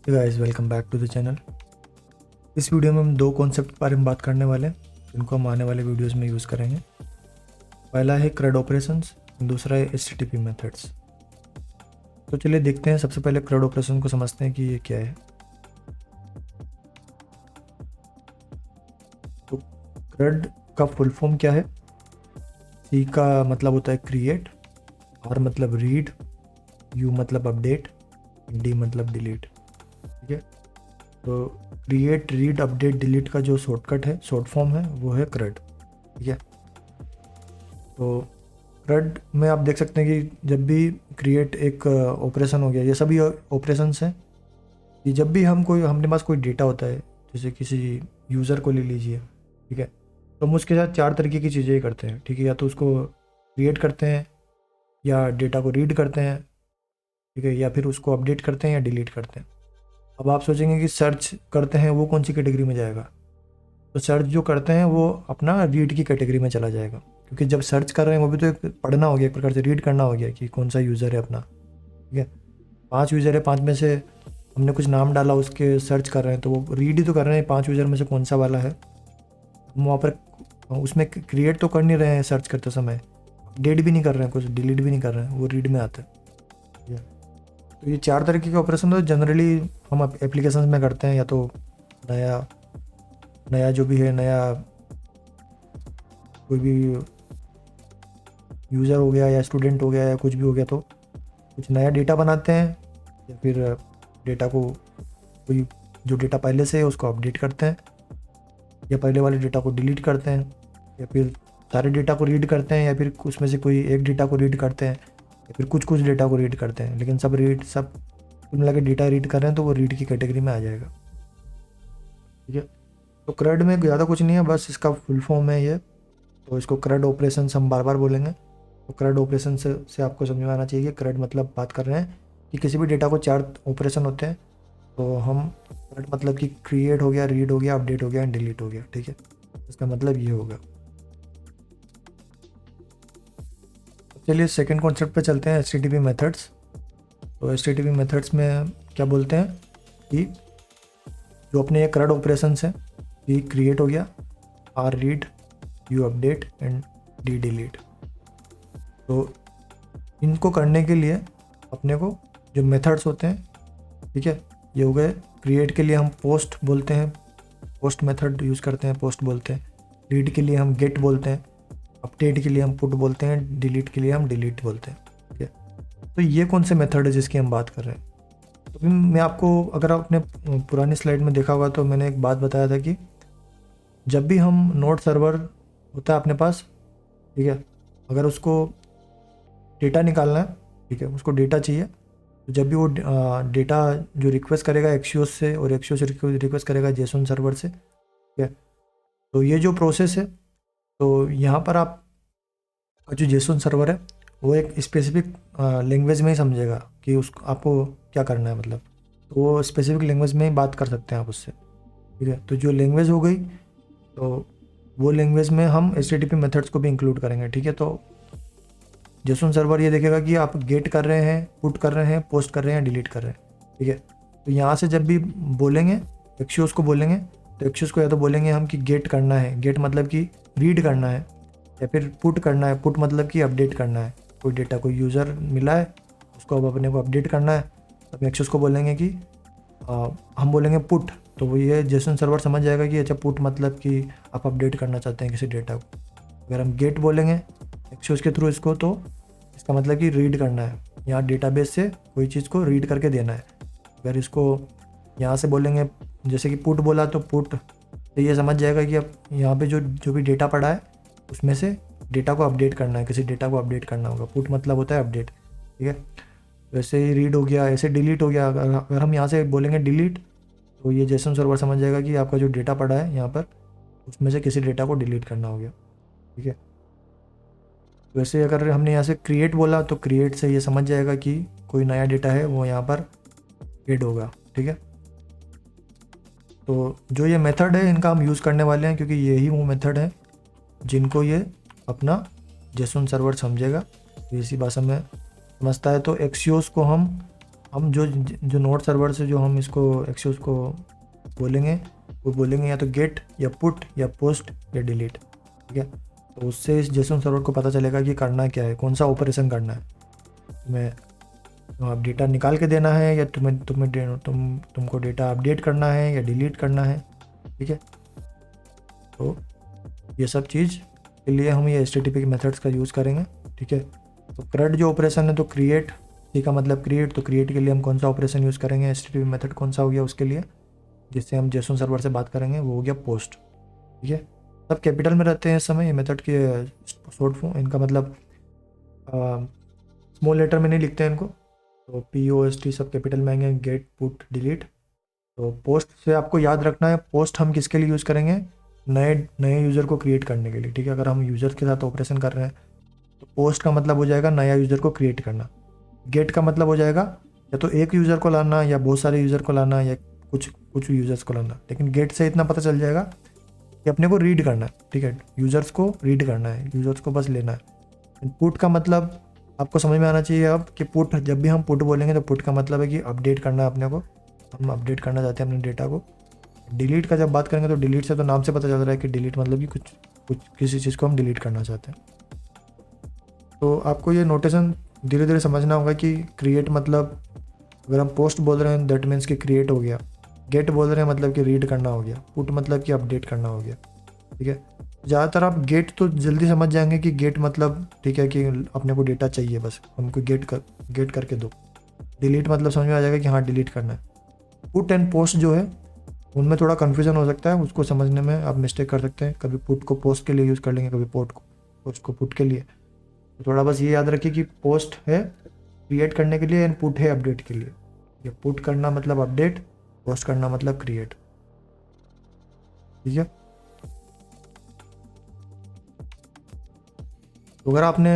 Guys, welcome back to the channel. इस video में हम दो कॉन्सेप्ट के बारे में बात करने वाले हैं जिनको हम आने वाले वीडियोस में यूज़ करेंगे। पहला है CRUD ऑपरेशंस, दूसरा है HTTP मेथड्स। तो चलिए देखते हैं, सबसे पहले CRUD ऑपरेशन को समझते हैं कि ये क्या है। तो CRUD का फुल फॉर्म क्या है? C का मतलब होता है क्रिएट, R मतलब रीड, U मतलब अपडेट, D मतलब डिलीट। ठीक है, तो क्रिएट, रीड, अपडेट, डिलीट का जो शॉर्टकट है, शॉर्ट फॉर्म है, वो है CRUD। ठीक है, तो CRUD में आप देख सकते हैं कि जब भी क्रिएट एक ऑपरेशन हो गया, ये सभी ऑपरेशंस हैं कि जब भी हमारे पास कोई डेटा होता है, जैसे किसी यूज़र को ले लीजिए। ठीक है, तो हम उसके साथ चार तरीके की चीज़ें ही करते हैं। ठीक है, या तो उसको क्रिएट करते हैं, या डेटा को रीड करते हैं, ठीक है, या फिर उसको अपडेट करते हैं या डिलीट करते हैं। अब आप सोचेंगे कि सर्च करते हैं वो कौन सी कैटेगरी में जाएगा? तो सर्च जो करते हैं वो अपना रीड की कैटेगरी में चला जाएगा, क्योंकि जब सर्च कर रहे हैं वो भी तो एक पढ़ना हो गया, एक प्रकार से रीड करना हो गया कि कौन सा यूज़र है अपना। ठीक है, 5 यूज़र है, 5 में से हमने कुछ नाम डाला, उसके सर्च कर रहे हैं, तो वो रीड ही तो कर रहे हैं 5 यूज़र में से कौन सा वाला है। हम वहाँ पर उसमें क्रिएट तो कर नहीं रहे हैं सर्च करते समय, अपडेट भी नहीं कर रहे हैं, कुछ डिलीट भी नहीं कर रहे हैं, वो रीड में आता है। ठीक है, तो ये चार तरीके के ऑपरेशन तो जनरली हम एप्लीकेशन में करते हैं। या तो नया जो भी है, नया कोई भी यूज़र हो गया या स्टूडेंट हो गया या कुछ भी हो गया, तो कुछ नया डेटा बनाते हैं, या फिर डेटा को कोई जो डेटा पहले से है उसको अपडेट करते हैं, या पहले वाले डेटा को डिलीट करते हैं, या फिर सारे डेटा को रीड करते हैं, या फिर उसमें से कोई एक डेटा को रीड करते हैं, या फिर कुछ डेटा को रीड करते हैं। लेकिन सब कुल मिला के डेटा रीड कर रहे हैं तो वो रीड की कैटेगरी में आ जाएगा। ठीक है, तो CRUD में ज़्यादा कुछ नहीं है, बस इसका फुल फॉर्म है ये। तो इसको CRUD ऑपरेशन हम बार बार बोलेंगे। तो CRUD ऑपरेशन से आपको समझ में आना चाहिए कि CRUD मतलब बात कर रहे हैं कि किसी भी डेटा को 4 ऑपरेशन होते हैं। तो हम CRUD मतलब कि क्रिएट हो गया, रीड हो गया, अपडेट हो गया एंड डिलीट हो गया। ठीक है, इसका मतलब ये होगा। चलिए सेकंड कॉन्सेप्ट पे चलते हैं, HTTP मेथड्स। तो HTTP मेथड्स में क्या बोलते हैं कि जो अपने ये CRUD ऑपरेशंस हैं, ये क्रिएट हो गया, R read, U update and D delete. तो इनको करने के लिए अपने को जो मेथड्स होते हैं, ठीक है, ये हो गए। क्रिएट के लिए हम पोस्ट बोलते हैं, पोस्ट मेथड यूज़ करते हैं, पोस्ट बोलते हैं। रीड के लिए हम गेट बोलते हैं, अपडेट के लिए हम पुट बोलते हैं, डिलीट के लिए हम डिलीट बोलते हैं। ठीक है, तो ये कौन से मेथड है जिसकी हम बात कर रहे हैं? तो मैं आपको, अगर आपने पुरानी स्लाइड में देखा होगा तो मैंने एक बात बताया था कि जब भी हम नोड सर्वर होता है अपने पास, ठीक है, अगर उसको डेटा निकालना है, ठीक है, उसको डेटा चाहिए, तो जब भी वो डेटा जो रिक्वेस्ट करेगा एक्सियोस से, और एक्सियोस रिक्वेस्ट करेगा जेसन सर्वर से, ठीक है, तो ये जो प्रोसेस है, तो यहाँ पर आप जो जेसन सर्वर है वो एक स्पेसिफिक लैंग्वेज में ही समझेगा कि आपको क्या करना है, मतलब तो वो स्पेसिफिक लैंग्वेज में ही बात कर सकते हैं आप उससे। ठीक है, तो जो लैंग्वेज हो गई, तो वो लैंग्वेज में हम HTTP मेथड्स को भी इंक्लूड करेंगे। ठीक है, तो जेसन सर्वर ये देखेगा कि आप गेट कर रहे हैं, पुट कर रहे हैं, पोस्ट कर रहे हैं, डिलीट कर रहे हैं। ठीक है, तो यहाँ से जब भी बोलेंगे एक्सियोस को बोलेंगे, तो एक्सियोस को या तो बोलेंगे हम कि गेट करना है, गेट मतलब कि रीड करना है, या फिर पुट करना है, पुट मतलब कि अपडेट करना है। कोई डेटा, कोई यूज़र मिला है, उसको अब अपने को अपडेट करना है, तब एक्सियोस को बोलेंगे कि हम बोलेंगे पुट, तो वो ये जेसन सर्वर समझ जाएगा कि अच्छा पुट मतलब कि आप अपडेट करना चाहते हैं किसी डेटा को। अगर हम गेट बोलेंगे एक्सियोस के थ्रू इसको, तो इसका मतलब कि रीड करना है, यहाँ डेटाबेस से कोई चीज़ को रीड करके देना है। अगर इसको यहाँ से बोलेंगे, जैसे कि पुट बोला, तो पुट तो ये समझ जाएगा कि अब यहाँ पे जो भी डेटा पड़ा है उसमें से डेटा को अपडेट करना है, किसी डेटा को अपडेट करना होगा। पुट मतलब होता है अपडेट। ठीक है, वैसे ही रीड हो गया, ऐसे डिलीट हो गया। अगर हम यहाँ से बोलेंगे डिलीट, तो ये जेसन सर्वर समझ जाएगा कि आपका जो डेटा पड़ा है यहाँ पर, उसमें से किसी डेटा को डिलीट करना हो गया। ठीक है, वैसे अगर हमने यहाँ से क्रिएट बोला, तो क्रिएट से ये समझ जाएगा कि कोई नया डेटा है वो यहाँ पर ऐड होगा। ठीक है, तो जो ये मेथड है इनका हम यूज़ करने वाले हैं, क्योंकि यही वो मेथड है जिनको ये अपना जेसन सर्वर समझेगा, इसी भाषा में समझता है। तो एक्सियोस को हम हम जो नोड सर्वर से जो हम इसको एक्सेस को बोलेंगे, वो बोलेंगे या तो गेट या पुट या पोस्ट या डिलीट, ठीक है। तो उससे इस जेसन सर्वर को पता चलेगा कि करना क्या है, कौन सा ऑपरेशन करना है, तुम्हें आप डेटा निकाल के देना है या तुमको डेटा अपडेट करना है या डिलीट करना है, ठीक है। तो ये सब चीज़ के लिए हम ये HTTP के मेथड्स का यूज़ करेंगे, ठीक है। तो CRUD जो ऑपरेशन है, तो क्रिएट, सी का मतलब क्रिएट, तो क्रिएट के लिए हम कौन सा ऑपरेशन यूज़ करेंगे, HTTP मेथड कौन सा हो गया उसके लिए, जिससे हम जेसन सर्वर से बात करेंगे, वो हो गया पोस्ट, ठीक है। सब कैपिटल में रहते हैं इस समय, ये मेथड के शॉर्ट फॉर्म, इनका मतलब स्मॉल लेटर में नहीं लिखते हैं इनको, तो POST सब कैपिटल में आएंगे, गेट पुट डिलीट। तो पोस्ट से आपको याद रखना है, पोस्ट हम किसके लिए यूज़ करेंगे, नए यूज़र को क्रिएट करने के लिए, ठीक है। अगर हम यूज़र के साथ ऑपरेशन कर रहे हैं तो पोस्ट का मतलब हो जाएगा नया यूज़र को क्रिएट करना, गेट का मतलब हो जाएगा या तो एक यूज़र को लाना या बहुत सारे यूज़र को लाना या कुछ यूज़र्स को लाना, लेकिन गेट से इतना पता चल जाएगा कि अपने को रीड करना है, ठीक है, यूज़र्स को रीड करना है, यूज़र्स को बस लेना है। पुट का मतलब आपको समझ में आना चाहिए अब कि पुट, जब भी हम पुट बोलेंगे तो पुट का मतलब है कि अपडेट करना है अपने को, हम अपडेट करना चाहते हैं अपने डेटा को। डिलीट का जब बात करेंगे तो डिलीट से तो नाम से पता चल रहा है कि डिलीट मतलब कि कुछ किसी चीज़ को हम डिलीट करना चाहते हैं। तो आपको ये नोटेशन धीरे धीरे समझना होगा कि क्रिएट मतलब, अगर हम पोस्ट बोल रहे हैं दैट मीन्स कि क्रिएट हो गया, गेट बोल रहे हैं मतलब कि रीड करना हो गया, पुट मतलब कि अपडेट करना हो गया, ठीक है। ज़्यादातर आप गेट तो जल्दी समझ जाएंगे कि गेट मतलब, ठीक है, कि अपने को डेटा चाहिए, बस हमको गेट करके दो। डिलीट मतलब समझ में आ जाएगा कि हाँ डिलीट करना है। पुट एंड पोस्ट जो है उनमें थोड़ा कन्फ्यूज़न हो सकता है, उसको समझने में आप मिस्टेक कर सकते हैं, कभी पुट को पोस्ट के लिए यूज़ कर लेंगे, कभी पोस्ट को पुट के लिए। तो थोड़ा बस ये याद रखिए कि पोस्ट है क्रिएट करने के लिए एंड पुट है अपडेट के लिए। ये पुट करना मतलब अपडेट, पोस्ट करना मतलब क्रिएट, ठीक है। तो अगर आपने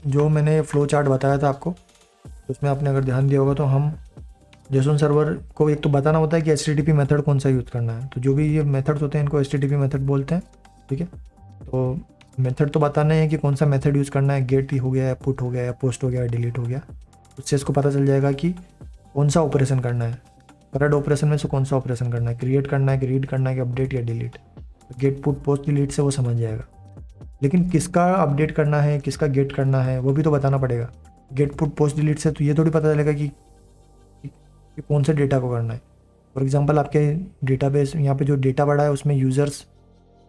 जो मैंने फ्लो चार्ट बताया था आपको, तो उसमें आपने अगर ध्यान दिया होगा तो हम जेसन सर्वर को एक तो बताना होता है कि HTTP मेथड कौन सा यूज़ करना है, तो जो भी ये मेथड्स होते हैं इनको HTTP मेथड बोलते हैं, ठीक है। तो मेथड तो बताना है कि कौन सा मेथड यूज़ करना है, गेट हो गया या पुट हो गया या पोस्ट हो गया या डिलीट हो गया, उससे इसको पता चल जाएगा कि कौन सा ऑपरेशन करना है, CRUD ऑपरेशन में से कौन सा ऑपरेशन करना है, क्रिएट करना है कि रीड करना है कि अपडेट या डिलीट। तो गेट पुट पोस्ट डिलीट से वो समझ जाएगा, लेकिन किसका अपडेट करना है किसका गेट करना है वो भी तो बताना पड़ेगा। गेट पुट पोस्ट डिलीट से तो ये थोड़ी पता चलेगा कि कौन से डेटा को करना है। फॉर एग्जांपल आपके डेटाबेस यहाँ पे जो डेटा पड़ा है उसमें यूज़र्स,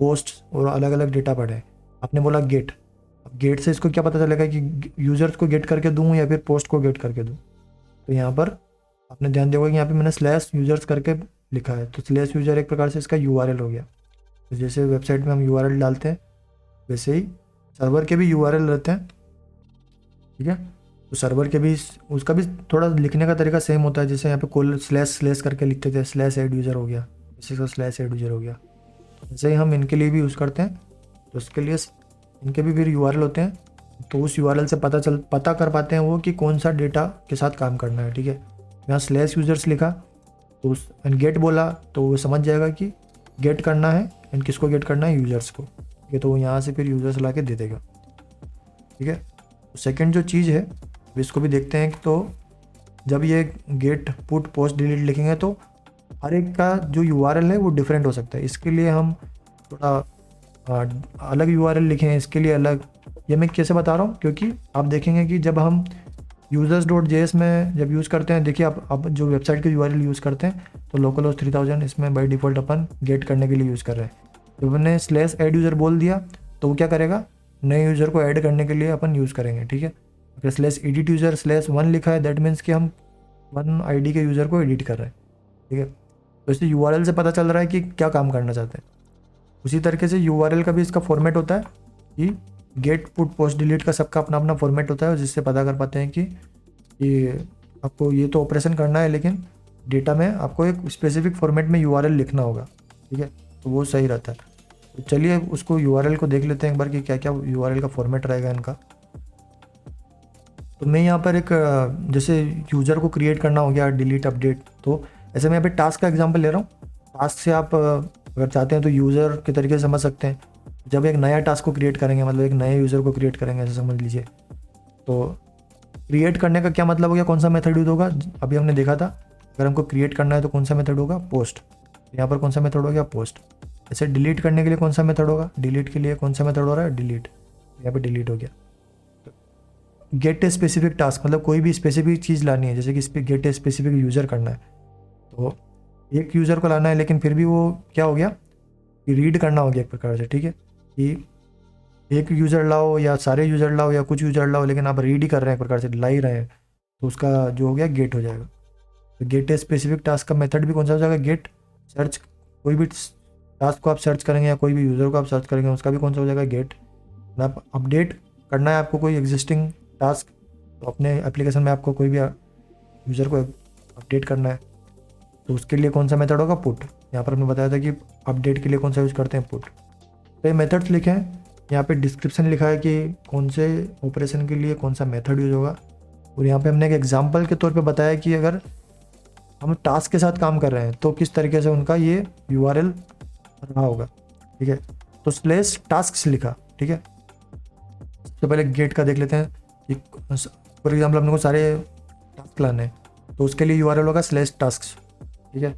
पोस्ट और अलग अलग डेटा पड़े हैं, आपने बोला गेट, अब गेट से इसको क्या पता चलेगा कि यूज़र्स को गेट करके दूँ या फिर पोस्ट को गेट करके दूँ। तो यहाँ पर आपने ध्यान दिया होगा कि यहाँ पे मैंने स्लैश यूज़र्स करके लिखा है, तो स्लैश यूज़र एक प्रकार से इसका URL हो गया। तो जैसे वेबसाइट में हम URL डालते हैं वैसे ही सर्वर के भी URL रहते हैं, ठीक है। तो सर्वर के भी उसका भी थोड़ा लिखने का तरीका सेम होता है, जैसे यहाँ पे स्लैश करके लिखते थे, स्लैश एड यूज़र हो गया, जैसे इसका स्लैश एड यूज़र हो गया, जैसे ही हम इनके लिए भी यूज़ करते हैं तो उसके लिए इनके भी फिर URL होते हैं। तो उस URL से पता कर पाते हैं वो कि कौन सा डेटा के साथ काम करना है, ठीक है। यहाँ स्लैश यूज़र्स लिखा तो उस एंड गेट बोला तो वो समझ जाएगा कि गेट करना है एंड किसको गेट करना है, यूज़र्स को, ठीक है। तो वो यहाँ से फिर यूज़र्स ला के दे देगा, ठीक है। सेकेंड जो चीज़ है इसको भी देखते हैं कि तो जब ये गेट पुट पोस्ट डिलीट लिखेंगे तो हर एक का जो URL है वो डिफरेंट हो सकता है, इसके लिए हम थोड़ा अलग URL लिखें, इसके लिए अलग। ये मैं कैसे बता रहा हूँ, क्योंकि आप देखेंगे कि जब हम users.js में जब यूज़ करते हैं, देखिए आप जो वेबसाइट के URL यूज़ करते हैं तो localhost 3000 इसमें बाई डिफ़ॉल्ट अपन गेट करने के लिए यूज़ कर रहे हैं। जब हमने स्लैश एड यूज़र बोल दिया तो वो क्या करेगा, नए यूज़र को ऐड करने के लिए अपन यूज़ करेंगे, ठीक है। अगर स्लैश एडिट यूज़र /1 लिखा है दैट मीन्स कि हम 1 ID के यूज़र को एडिट कर रहे हैं, ठीक है। तो इससे URL से पता चल रहा है कि क्या काम करना चाहते हैं। उसी तरीके से URL का भी इसका फॉर्मेट होता है कि गेट पुट पोस्ट डिलीट का सबका अपना अपना फॉर्मेट होता है, जिससे पता कर पाते हैं कि ये आपको ये तो ऑपरेशन करना है लेकिन डेटा में आपको एक स्पेसिफिक फॉर्मेट में URL लिखना होगा, ठीक है। तो वो सही रहता है। तो चलिए उसको URL को देख लेते हैं एक बार कि क्या क्या URL का फॉर्मेट रहेगा इनका। तो मैं यहाँ पर एक जैसे यूज़र को क्रिएट करना हो गया, डिलीट अपडेट, तो ऐसे मैं यहाँ पे टास्क का एग्जांपल ले रहा हूँ। टास्क से आप अगर चाहते हैं तो यूज़र के तरीके से समझ सकते हैं। जब एक नया टास्क को क्रिएट करेंगे, मतलब एक नए यूज़र को क्रिएट करेंगे ऐसे समझ लीजिए, तो क्रिएट करने का क्या मतलब हो गया, कौन सा मेथड यूज होगा, अभी हमने देखा था अगर हमको क्रिएट करना है तो कौन सा मेथड होगा, पोस्ट। यहाँ पर कौन सा मेथड हो गया, पोस्ट। ऐसे डिलीट करने के लिए कौन सा मेथड होगा, डिलीट के लिए कौन सा मेथड हो रहा है, डिलीट। यहाँ पे डिलीट हो गया। गेट ए स्पेसिफिक टास्क, मतलब कोई भी स्पेसिफिक चीज़ लानी है, जैसे कि इस पर गेट ए स्पेसिफिक यूज़र करना है, तो एक यूज़र को लाना है, लेकिन फिर भी वो क्या हो गया कि रीड करना हो गया एक प्रकार से, ठीक है, कि एक यूज़र लाओ या सारे यूज़र लाओ या कुछ यूज़र लाओ, लेकिन आप रीड ही कर रहे हैं एक प्रकार से, ला ही रहे हैं, तो उसका जो हो गया गेट हो जाएगा। तो गेट ए स्पेसिफिक टास्क का मेथड भी कौन सा हो जाएगा, गेट। सर्च, कोई भी टास्क को आप सर्च करेंगे या कोई भी यूज़र को आप सर्च करेंगे, उसका भी कौन सा हो जाएगा, गेट। आप अपडेट करना है आपको कोई एग्जिस्टिंग टास्क, तो अपने एप्लीकेशन में आपको कोई भी यूज़र को अपडेट करना है, तो उसके लिए कौन सा मेथड होगा, पुट। यहाँ पर हमने बताया था कि अपडेट के लिए कौन सा यूज़ करते हैं, पुट। तो ये मेथड्स लिखे हैं, यहाँ पे डिस्क्रिप्शन लिखा है कि कौन से ऑपरेशन के लिए कौन सा मेथड यूज होगा, और यहाँ पे हमने एक एग्जांपल के तौर पे बताया कि अगर हम टास्क के साथ काम कर रहे हैं तो किस तरीके से उनका ये URL रहा होगा, ठीक है। तो स्लेश टास्क लिखा, ठीक है। सबसे पहले गेट का देख लेते हैं कि फॉर एग्जाम्पल अपने को सारे टास्क लाने हैं, तो उसके लिए URL होगा स्लेश टास्क, ठीक है।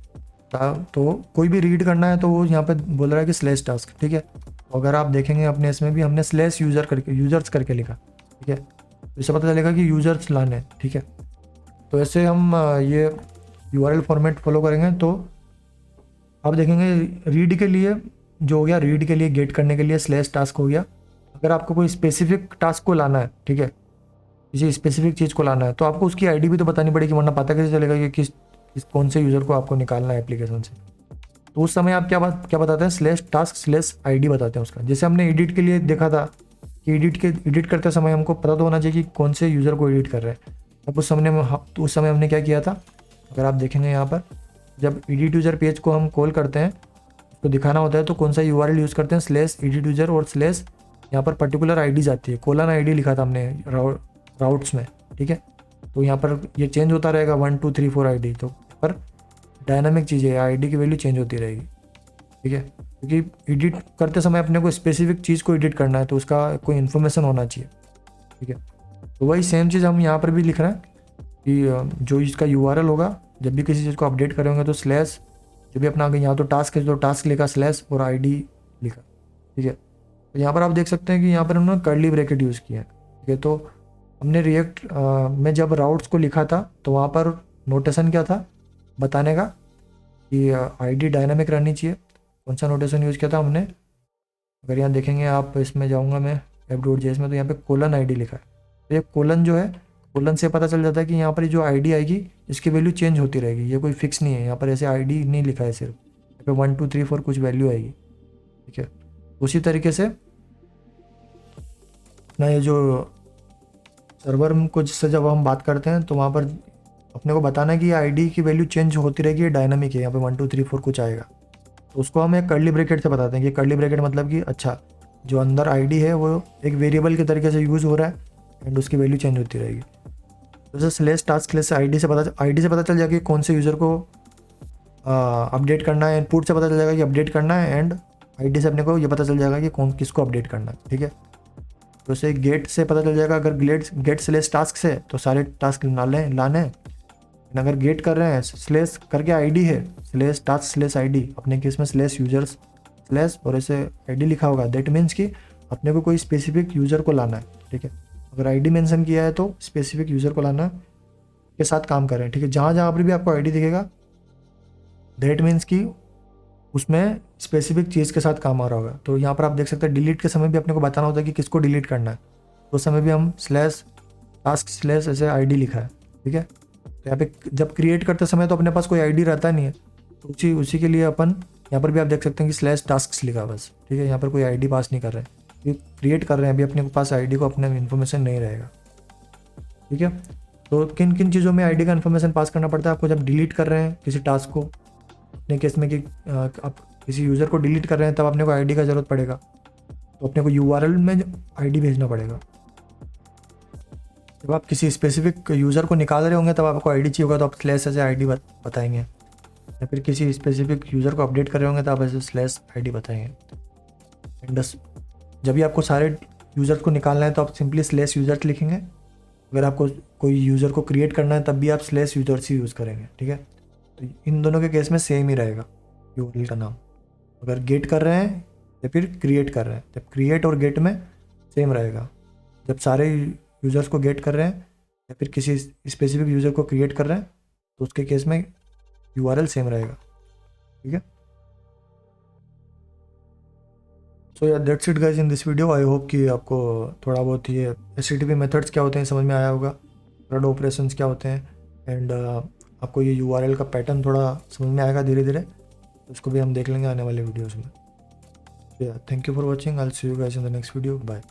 तो कोई भी रीड करना है तो वो यहाँ पे बोल रहा है कि स्लेश टास्क, ठीक है। तो अगर आप देखेंगे अपने इसमें भी हमने स्लेश यूजर्स करके लिखा, ठीक है, तो इससे पता चलेगा कि यूजर्स लाने हैं, ठीक है। तो ऐसे हम ये URL फॉर्मेट फॉलो करेंगे तो आप देखेंगे रीड के लिए जो हो गया, रीड के लिए गेट करने के लिए स्लेश टास्क हो गया। अगर आपको कोई स्पेसिफिक टास्क को लाना है, ठीक है, किसी स्पेसिफिक चीज़ को लाना है, तो आपको उसकी ID भी तो बतानी पड़ेगी, वरना पता कैसे चलेगा कि किस कौन से यूज़र को आपको निकालना है एप्लीकेशन से। तो उस समय आप क्या बताते हैं, स्लेश टास्क स्लेश ID बताते हैं उसका। जैसे हमने एडिट के लिए देखा था कि एडिट करते समय हमको पता तो होना चाहिए कि कौन से यूज़र को एडिट कर रहे हैं। अब उस समय हमने क्या किया था, अगर आप देखेंगे यहाँ पर जब एडिट यूज़र पेज को हम कॉल करते हैं तो दिखाना होता है, तो कौन सा URL यूज़ करते हैं, स्लेश एडिट यूज़र और स्लेश यहाँ पर पर्टिकुलर IDs आती है, कोलन ID लिखा था हमने राउट्स में, ठीक है। तो यहाँ पर ये चेंज होता रहेगा 1 2 3 4 ID, तो पर डायनामिक चीज़ है, ID की वैल्यू चेंज होती रहेगी, ठीक है, क्योंकि एडिट करते समय अपने को स्पेसिफिक चीज़ को एडिट करना है, तो उसका कोई इन्फॉर्मेशन होना चाहिए, ठीक है। तो वही सेम चीज़ हम यहाँ पर भी लिख रहे हैं कि जो इसका URL होगा, जब भी किसी चीज़ को अपडेट करेंगे तो स्लेश, जो भी अपना यहाँ तो टास्क है तो टास्क लिखा स्लेश और ID लिखा, ठीक है। तो यहाँ पर आप देख सकते हैं कि यहाँ पर उन्होंने कर्ली ब्रैकेट यूज़ किया है, ठीक है। तो हमने रिएक्ट में जब राउट्स को लिखा था तो वहाँ पर नोटेशन क्या था बताने का कि ID डायनामिक रहनी चाहिए। कौन सा नोटेशन यूज़ किया था हमने, अगर यहाँ देखेंगे आप, इसमें जाऊँगा मैं app.js में, तो यहाँ पे कोलन ID लिखा है। तो ये कोलन जो है, कोलन से पता चल जाता है कि यहाँ पर जो ID आएगी इसकी वैल्यू चेंज होती रहेगी, ये कोई फिक्स नहीं है, यहाँ पर ऐसे ID नहीं लिखा है, सिर्फ यहाँ पे 1 2 3 4 कुछ वैल्यू आएगी, ठीक है। उसी तरीके से ना ये जो सर्वर को जिससे जब हम बात करते हैं तो वहाँ पर अपने को बताना है कि ये ID की वैल्यू चेंज होती रहेगी, ये डायनामिक है, यहाँ पे 1 2 3 4 कुछ आएगा, तो उसको हम एक कर्ली ब्रैकेट से बताते हैं कि कर्ली ब्रैकेट मतलब कि अच्छा जो अंदर ID है वो एक वेरिएबल के तरीके से यूज़ हो रहा है एंड उसकी वैल्यू चेंज होती रहेगी। तो जैसे स्लेश टास्क स्लेश ID से पता चल जाएगा कि कौन से यूज़र को अपडेट करना है, पुट से पता चल जाएगा कि अपडेट करना है, एंड ID से अपने को ये पता चल जाएगा कि कौन किसको अपडेट करना है, ठीक है। तो उसे गेट से पता चल जाएगा, अगर गेट स्लेश टास्क से तो सारे टास्क लाने, अगर गेट कर रहे हैं स्लेश करके ID है, स्लेश टास्क स्लेश ID, अपने केस में स्लेश यूजर्स स्लेश और ऐसे ID लिखा होगा, दैट मीन्स कि अपने को कोई स्पेसिफिक यूज़र को लाना है, ठीक है। अगर ID मेंशन किया है तो स्पेसिफिक यूज़र को लाना के साथ काम कर रहे हैं, ठीक है। जहाँ जहाँ पर भी आपको ID दिखेगा दैट मीन्स कि उसमें स्पेसिफिक चीज़ के साथ काम आ रहा होगा। तो यहाँ पर आप देख सकते हैं डिलीट के समय भी अपने को बताना होता है कि किसको डिलीट करना है, तो उस समय भी हम स्लेश टास्क स्लेश ऐसे ID लिखा है, ठीक है। तो यहाँ पे जब क्रिएट करते समय तो अपने पास कोई ID रहता नहीं है, तो उसी के लिए अपन यहाँ पर भी आप देख सकते हैं कि स्लेश टास्क लिखा बस, ठीक है। यहाँ पर कोई ID पास नहीं कर रहे हैं, ये क्रिएट कर रहे हैं, अभी अपने पास ID को अपने इन्फॉर्मेशन नहीं रहेगा, ठीक है। तो किन किन चीज़ों में ID का इन्फॉर्मेशन पास करना पड़ता है आपको जब डिलीट कर रहे हैं किसी टास्क को, अपने केस में कि आप किसी यूज़र को डिलीट कर रहे हैं तब अपने को ID का ज़रूरत पड़ेगा, तो अपने को URL में ID भेजना पड़ेगा। जब आप किसी स्पेसिफिक यूज़र को निकाल रहे होंगे तब आपको ID चाहिए होगा, तो आप स्लेश ऐसे ID बताएंगे, या फिर किसी स्पेसिफिक यूज़र को अपडेट कर रहे होंगे तो आप ऐसे स्लेश ID बताएंगे। एंड जब भी आपको सारे यूज़र्स को निकालना है तो आप सिंपली स्लेश यूज़र्स लिखेंगे अगर आपको कोई यूज़र को क्रिएट करना है तब भी आप स्लैश यूजर्स ही यूज़ करेंगे, ठीक है। तो इन दोनों के केस में सेम ही रहेगा यूआरएल का नाम, अगर गेट कर रहे हैं या फिर क्रिएट कर रहे हैं। जब क्रिएट और गेट में सेम रहेगा, जब सारे यूज़र्स को गेट कर रहे हैं या फिर किसी स्पेसिफिक यूज़र को क्रिएट कर रहे हैं तो उसके केस में यूआरएल सेम रहेगा, ठीक है। सो या that's it guys in this video. I hope कि आपको थोड़ा बहुत ये HTTP मेथड्स क्या होते हैं समझ में आया होगा, CRUD ऑपरेशंस क्या होते हैं, एंड आपको ये यूआरएल का पैटर्न थोड़ा समझ में आएगा धीरे धीरे। उसको भी हम देख लेंगे आने वाले वीडियोज़ में। Thank you for watching, I will see you guys in the next video, bye.